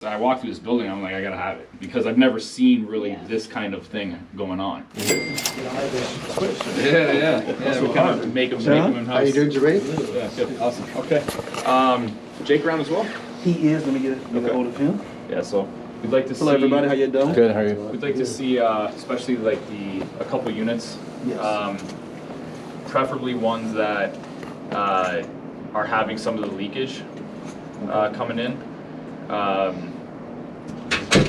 I walk through this building, I'm like, I gotta have it, because I've never seen really this kind of thing going on. Yeah, we kind of make them in-house. How you doing, Jermaine? Yeah, good, awesome, okay. Jake around as well? He is. Let me get a hold of him. Yeah, so we'd like to see. Hello, everybody. How you doing? Good. How are you? We'd like to see, especially like a couple units. Yes. Preferably ones that are having some of the leakage coming in.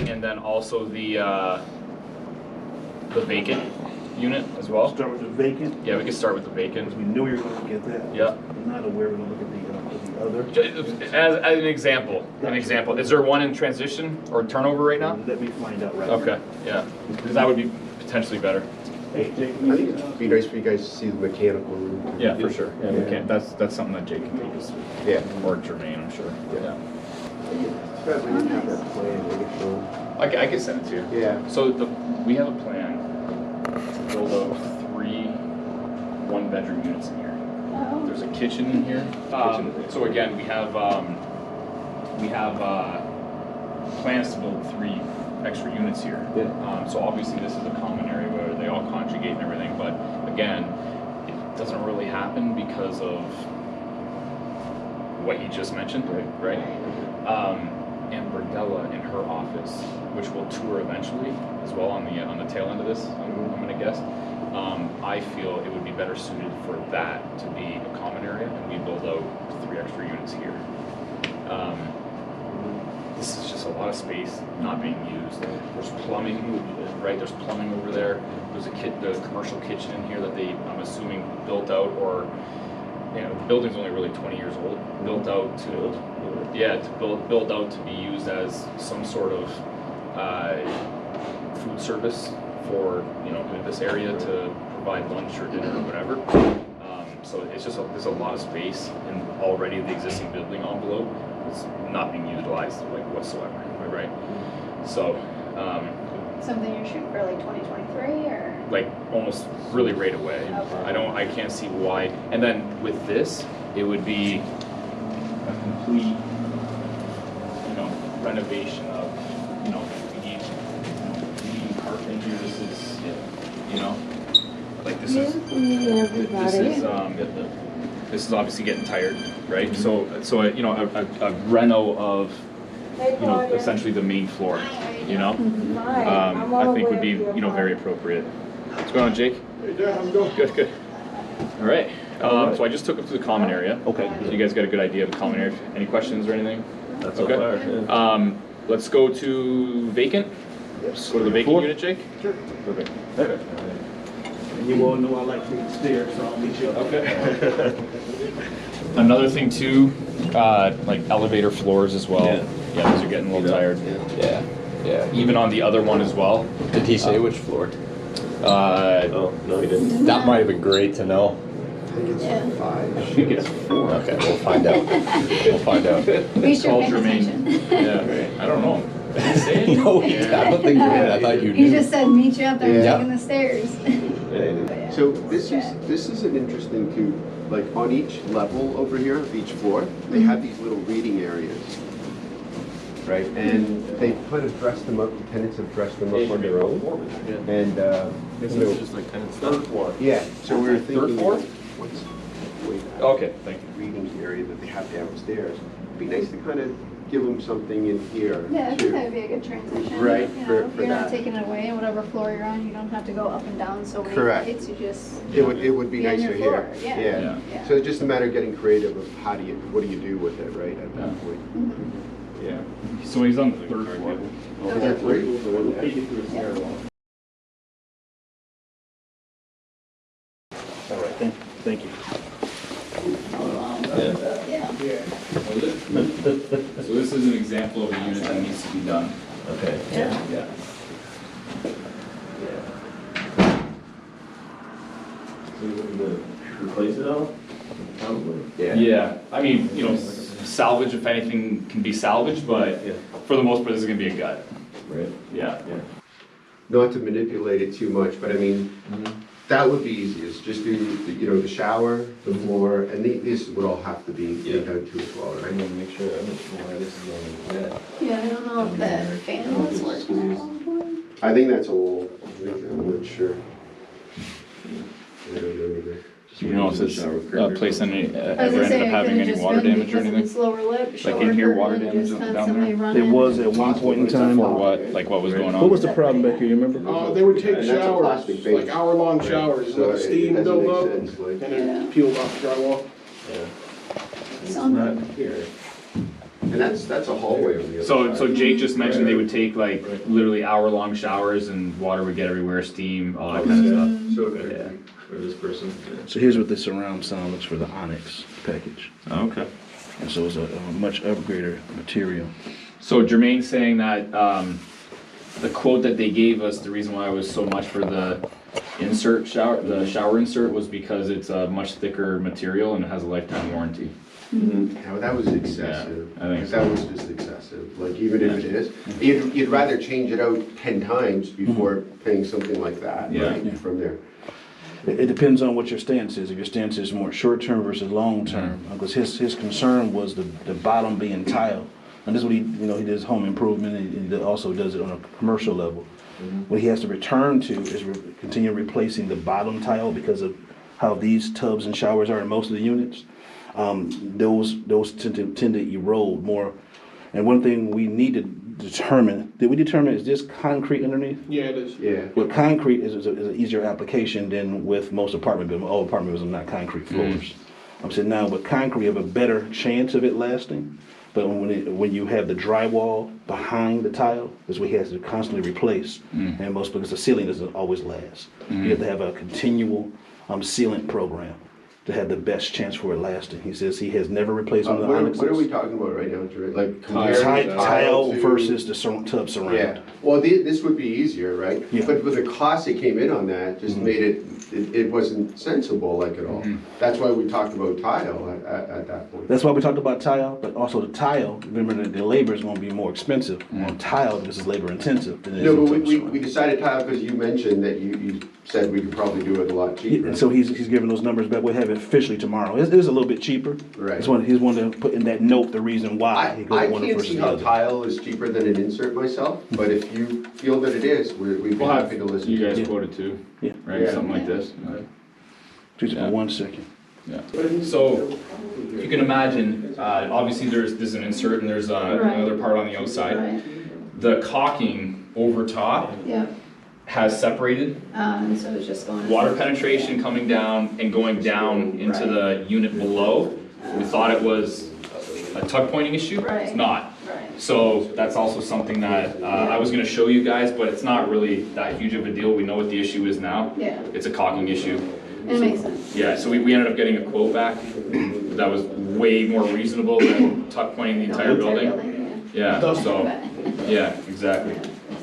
And then also the vacant unit as well. Start with the vacant. Yeah, we could start with the vacant. We knew we were going to get that. Yeah. I'm not aware we're going to look at the other. As an example, is there one in transition or turnover right now? Let me find out right Okay, yeah, because that would be potentially better. Hey, Jake, I think it'd be nice for you guys to see the mechanical room. Yeah, for sure. Yeah, we can. That's something that Jake can take us through. Yeah. Or Jermaine, I'm sure. Yeah. Especially when you have that plan, make it show. I can send it to you. Yeah. So we have a plan to build out 3 one-bedroom units in here. There's a kitchen in here. So again, we have plans to build 3 extra units here. Yeah. So obviously this is a common area where they all conjugate and everything, but again, it doesn't really happen because of what he just mentioned, right? And Berdella in her office, which we'll tour eventually as well on the tail end of this, I'm gonna guess. I feel it would be better suited for that to be a common area, and we build out 3 extra units here. This is just a lot of space not being used. There's plumbing, right? There's plumbing over there. There's a commercial kitchen in here that I'm assuming built out, or the building's only really 20 years old. Built out to build out to be used as some sort of food service for this area to provide lunch or dinner or whatever. So it's just there's a lot of space, and already the existing building envelope is not being utilized like whatsoever, right? So something you're shooting for like 2023 or like almost really right away. Okay. I can't see why. And then with this, it would be a complete renovation of we need carpet in here. This is like this is obviously getting tired, right? So a reno of essentially the main floor, I think would be very appropriate. What's going on, Jake? Hey, Dad, how's it going? Good. All right. So I just took him to the common area. Okay. So you guys got a good idea of the common area. Any questions or anything? That's okay. Yeah. Let's go to vacant. Let's go to the vacant unit, Jake. Sure. Perfect. And you all know I like to eat stairs, so I'll meet you up. Okay. Another thing too, like elevator floors as well. Yeah, those are getting a little tired. Yeah. Even on the other one as well. Did he say which floor? Oh, no, he didn't. That might have been great to know. Yeah. I think it's 4. Okay, we'll find out. Be sure Call to pay Jermaine. attention. Yeah, I don't know. Did he say it? No, I don't think you did. I thought you He knew. just said meet you up there Yeah. taking the stairs. So this is an interesting too, like on each level over here of each floor, they have these little reading areas, right? And they kind of dressed them up, the tenants have dressed them up on their own. And, This is just like kind of third floor. yeah, so we were thinking, floor? what's way back, Okay, thank you. reading area that they have downstairs. It'd be nice to kind of give them something in here Yeah, I think too. that would be a good transition. Right, You know, for you're not that. taking it away, and whatever floor you're on, you don't have to go up and down so many Correct. flights. You just It would be Be on nicer your floor, here. yeah. Yeah. So it's just a matter of getting creative of what do you do with it, right, at that point. Yeah. So he's on the 3rd floor. Third floor? All right, thank you. yeah. So this is an example of a unit that needs to be done. Okay. Yeah. So you're looking to replace it all? Probably. Yeah. I mean, salvage if anything can be salvaged, but for the most part, this is gonna be a gut. Right. Yeah. Not to manipulate it too much, but I mean, That would be easiest, just do, the shower, the floor, and this would all have to be Yeah. done too as well, I'm right? gonna make sure why this is on the net. Yeah, I don't know if that fan was working all the time. I think that's all, I'm not sure. I don't know either. Do you know if this place I ever was gonna ended say, up it having could've any just water been damage or because of anything? this lower lip, Like in here, short water curtain, damage just down constantly there? running. It was at one point in time. For what? Like what was going on? What was the problem back here, you remember? They would take And that's a showers, plastic base. like hour-long showers, So let the steam it build doesn't up, make sense, like, and Yeah. then peel off the drywall. Some- Here. and that's a hallway on the other So side. Jake just mentioned they would take like literally hour-long showers and water would get everywhere, steam, all that kind of stuff. So it could Yeah. be. For this person. So here's what the surround sound looks for the Onyx package. Okay. And so it's a much upgraded material. So Jermaine's saying that the quote that they gave us, the reason why it was so much for the shower insert was because it's a much thicker material and it has a lifetime warranty. Yeah, well, that was excessive. Yeah, I think so. That was just excessive, like even if it is, you'd rather change it out 10 times before paying something like that, Yeah. right, from there. It depends on what your stance is. If your stance is more short-term versus long-term, because his concern was the bottom being tile. And this is what he does his home improvement, and he also does it on a commercial level. What he has to return to is continue replacing the bottom tile because of how these tubs and showers are in most of the units. Those tend to erode more. And one thing we need to determine, is this concrete underneath? Yeah, it is. Yeah. With concrete is an easier application than with most apartment buildings. All apartment buildings are not concrete floors. I'm saying now with concrete, you have a better chance of it lasting. But when you have the drywall behind the tile, is what he has to constantly replace. And most because the ceiling doesn't always last. You have to have a continual sealant program to have the best chance for it lasting. He says he has never replaced one of the What onyxes. are we talking about right now, Drew? Like comparing Tile to- versus the tub surround. Yeah, well, this would be easier, right? Yeah. But with the cost that came in on that, just made it wasn't sensible like at all. That's why we talked about tile at that point. That's why we talked about tile, but also the tile, remember that the labor is gonna be more expensive on tile because it's labor intensive than it is No, on but tub we surround. decided tile because you mentioned that you said we could probably do it a lot cheaper. And so he's giving those numbers back. We'll have it officially tomorrow. It is a little bit cheaper. Right. He's wanting to put in that note the reason why he I goes one can't versus see the how other. tile is cheaper than an insert myself, but if you feel that it is, we'd be We'll happy to have listen you to guys it. quoted too, Yeah. right? Yeah. Something like this. Just Yeah. for 1 second. Yeah. So you can imagine, obviously there's an insert and there's another part on the outside. Right, The caulking over top yeah, has separated. so it's just going. Water penetration coming down and going down into the unit below. We thought it was a tug pointing issue. It's Right. not. Right, So that's also something that I was going to show you guys, but it's not really that huge of a deal. We know what the issue is now. yeah, It's a caulking issue. it makes sense. Yeah, so we ended up getting a quote back that was way more reasonable than tuck pointing the entire building. Yeah, so, yeah, exactly.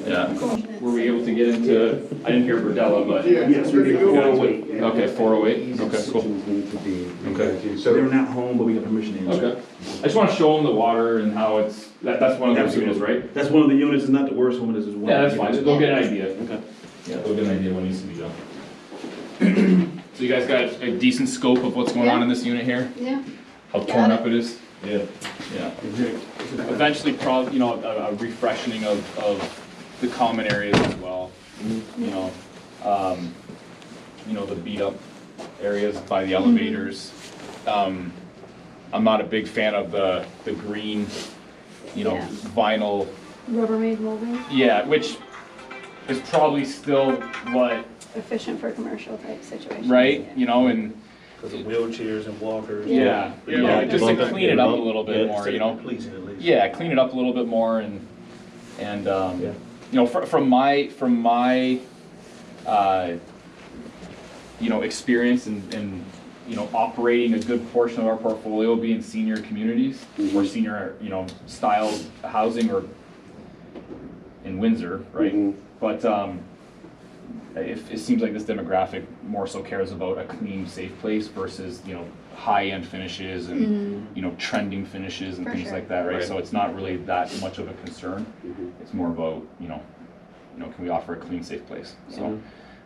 Yeah. Were we able to get into, I didn't hear Burdella, but. Yeah, it's ready to go. Okay, 408, okay, cool. Kitchens need to be Okay. redone too. They're So, not home, but we got permission to use it. Okay. I just want to show them the water and how it's, that's one of those units, right? That's one of the units. It's not the worst one. This is one. Yeah, of that's the fine, units. they'll get an idea. Okay. Yeah, they'll get an idea what needs to be done. So you guys got a decent scope of what's going on in this unit here? Yeah, How torn up it is? Yeah. Yeah. Eventually, probably, a refreshing of the common areas as well. You know, the beat up areas by the elevators. I'm not a big fan of the green, Yeah. vinyl. Rubbermaid molding, Yeah, which is probably still what, efficient for commercial type situations. right? And Because of wheelchairs and walkers. yeah, just to clean it up a little bit more, Pleasing at least. Yeah, clean it up a little bit more from my experience and operating a good portion of our portfolio being senior communities or senior style housing or in Windsor, right? But it seems like this demographic more so cares about a clean, safe place versus high-end finishes and trending finishes and For things sure. like that, right? Right. So it's not really that much of a concern. It's more about can we offer a clean, safe place? So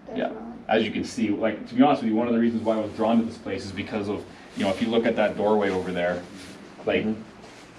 definitely. As you can see, like, to be honest with you, one of the reasons why I was drawn to this place is because of, you know, if you look at that doorway over there, like,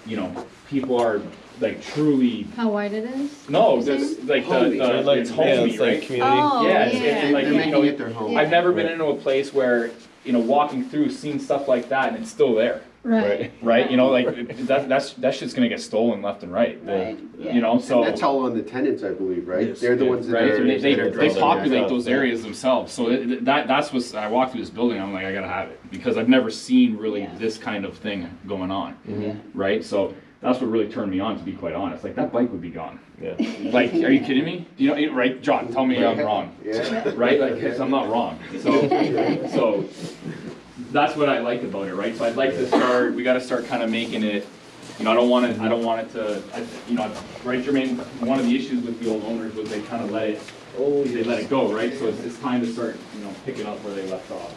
you know, people are like truly, How wide it is? no, You're just saying? like Homey. it's homey, right? community. Oh, Yeah, yeah. it's like, They're you making know, it their home. I've never been into a place where, you know, walking through, seeing stuff like that and it's still there, Right. right? You know, like, that shit's gonna get stolen left and right. Right, You know, so. And that's all on the tenants, I believe, right? Yes. They're the ones that Right, are. they driving populate around. those areas themselves, so that's what, I walked through this building, I'm like, I gotta have it, because I've never seen really Yeah. this kind of thing going on, Yeah. right? So that's what really turned me on, to be quite honest, like, that bike would be gone. Yeah. Like, are you kidding me? You know, right, John, tell me I'm wrong, Yeah. right? Like, 'cause I'm not wrong, so that's what I like about it, right? So I'd like to start, we gotta start kind of making it, you know, I don't want it to, you know, right, Jermaine, one of the issues with the old owners was they kind of let it go, right? So it's time to start, you know, picking up where they left off.